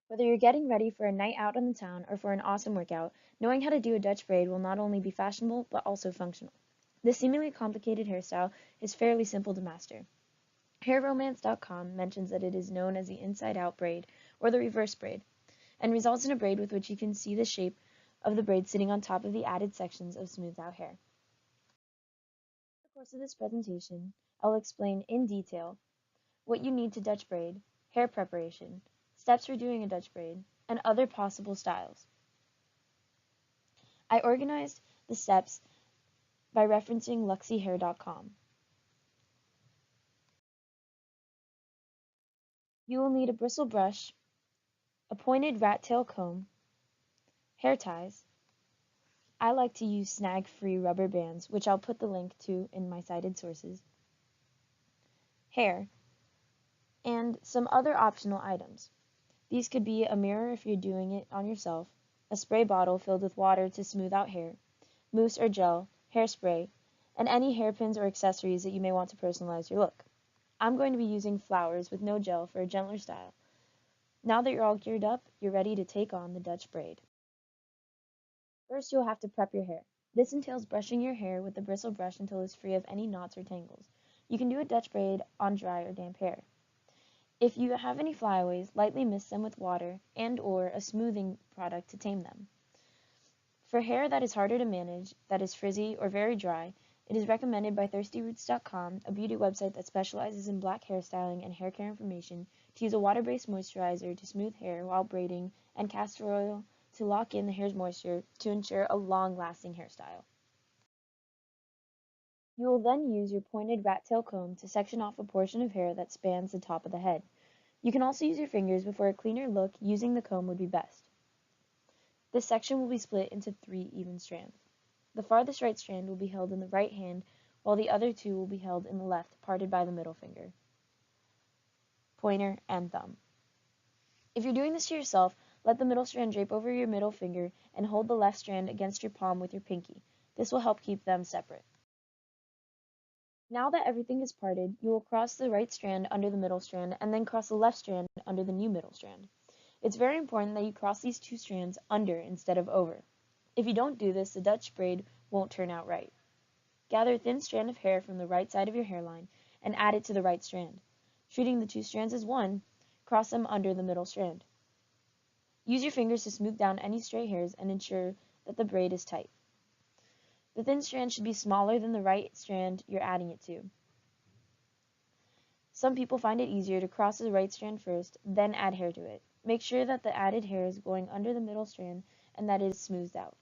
Whether you're getting ready for a night out in the town or for an awesome workout, knowing how to do a Dutch braid will not only be fashionable but also functional. This seemingly complicated hairstyle is fairly simple to master. HairRomance.com mentions that it is known as the inside-out braid or the reverse braid, and results in a braid with which you can see the shape of the braid sitting on top of the added sections of smoothed out hair. In the course of this presentation, I'll explain in detail what you need to Dutch braid, hair preparation, steps for doing a Dutch braid, and other possible styles. I organized the steps by referencing luxyhair.com. You will need a bristle brush, a pointed rat tail comb, hair ties. I like to use snag-free rubber bands, which I'll put the link to in my cited sources, hair, and some other optional items. These could be a mirror if you're doing it on yourself, a spray bottle filled with water to smooth out hair, mousse or gel, hairspray, and any hairpins or accessories that you may want to personalize your look. I'm going to be using flowers with no gel for a gentler style. Now that you're all geared up, you're ready to take on the Dutch braid. First, you'll have to prep your hair. This entails brushing your hair with the bristle brush until it's free of any knots or tangles. You can do a Dutch braid on dry or damp hair. If you have any flyaways, lightly mist them with water and/or a smoothing product to tame them. For hair that is harder to manage, that is frizzy or very dry, it is recommended by ThirstyRoots.com, a beauty website that specializes in black hairstyling and hair care information, to use a water-based moisturizer to smooth hair while braiding and castor oil to lock in the hair's moisture to ensure a long-lasting hairstyle. You will then use your pointed rat tail comb to section off a portion of hair that spans the top of the head. You can also use your fingers, but for a cleaner look, using the comb would be best. This section will be split into 3 even strands. The farthest right strand will be held in the right hand, while the other 2 will be held in the left, parted by the middle finger, pointer, and thumb. If you're doing this to yourself, let the middle strand drape over your middle finger and hold the left strand against your palm with your pinky. This will help keep them separate. Now that everything is parted, you will cross the right strand under the middle strand and then cross the left strand under the new middle strand. It's very important that you cross these 2 strands under instead of over. If you don't do this, the Dutch braid won't turn out right. Gather a thin strand of hair from the right side of your hairline and add it to the right strand. Treating the 2 strands as one, cross them under the middle strand. Use your fingers to smooth down any stray hairs and ensure that the braid is tight. The thin strand should be smaller than the right strand you're adding it to. Some people find it easier to cross the right strand first, then add hair to it. Make sure that the added hair is going under the middle strand and that it is smoothed out.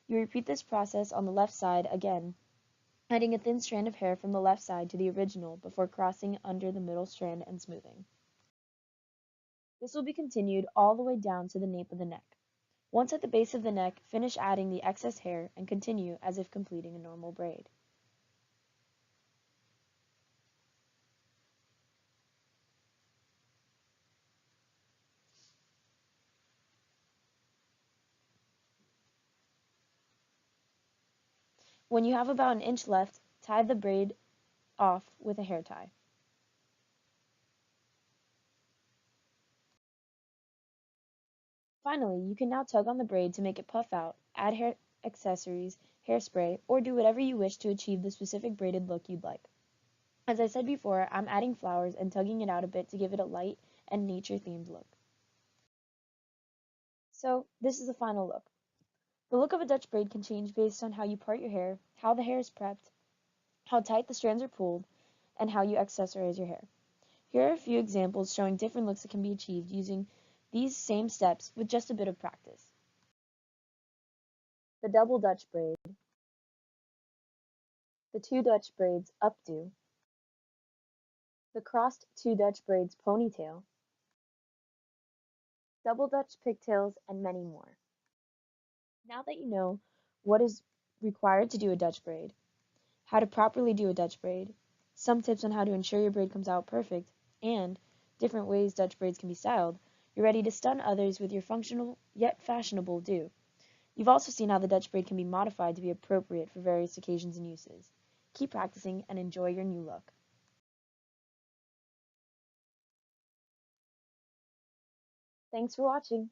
You repeat this process on the left side again, adding a thin strand of hair from the left side to the original before crossing under the middle strand and smoothing. This will be continued all the way down to the nape of the neck. Once at the base of the neck, finish adding the excess hair and continue as if completing a normal braid. When you have about an inch left, tie the braid off with a hair tie. Finally, you can now tug on the braid to make it puff out, add hair accessories, hairspray, or do whatever you wish to achieve the specific braided look you'd like. As I said before, I'm adding flowers and tugging it out a bit to give it a light and nature-themed look. So, this is the final look. The look of a Dutch braid can change based on how you part your hair, how the hair is prepped, how tight the strands are pulled, and how you accessorize your hair. Here are a few examples showing different looks that can be achieved using these same steps with just a bit of practice. The double Dutch braid, the 2 Dutch braids updo, the crossed 2 Dutch braids ponytail, double Dutch pigtails, and many more. Now that you know what is required to do a Dutch braid, how to properly do a Dutch braid, some tips on how to ensure your braid comes out perfect, and different ways Dutch braids can be styled, you're ready to stun others with your functional yet fashionable do. You've also seen how the Dutch braid can be modified to be appropriate for various occasions and uses. Keep practicing and enjoy your new look. Thanks for watching!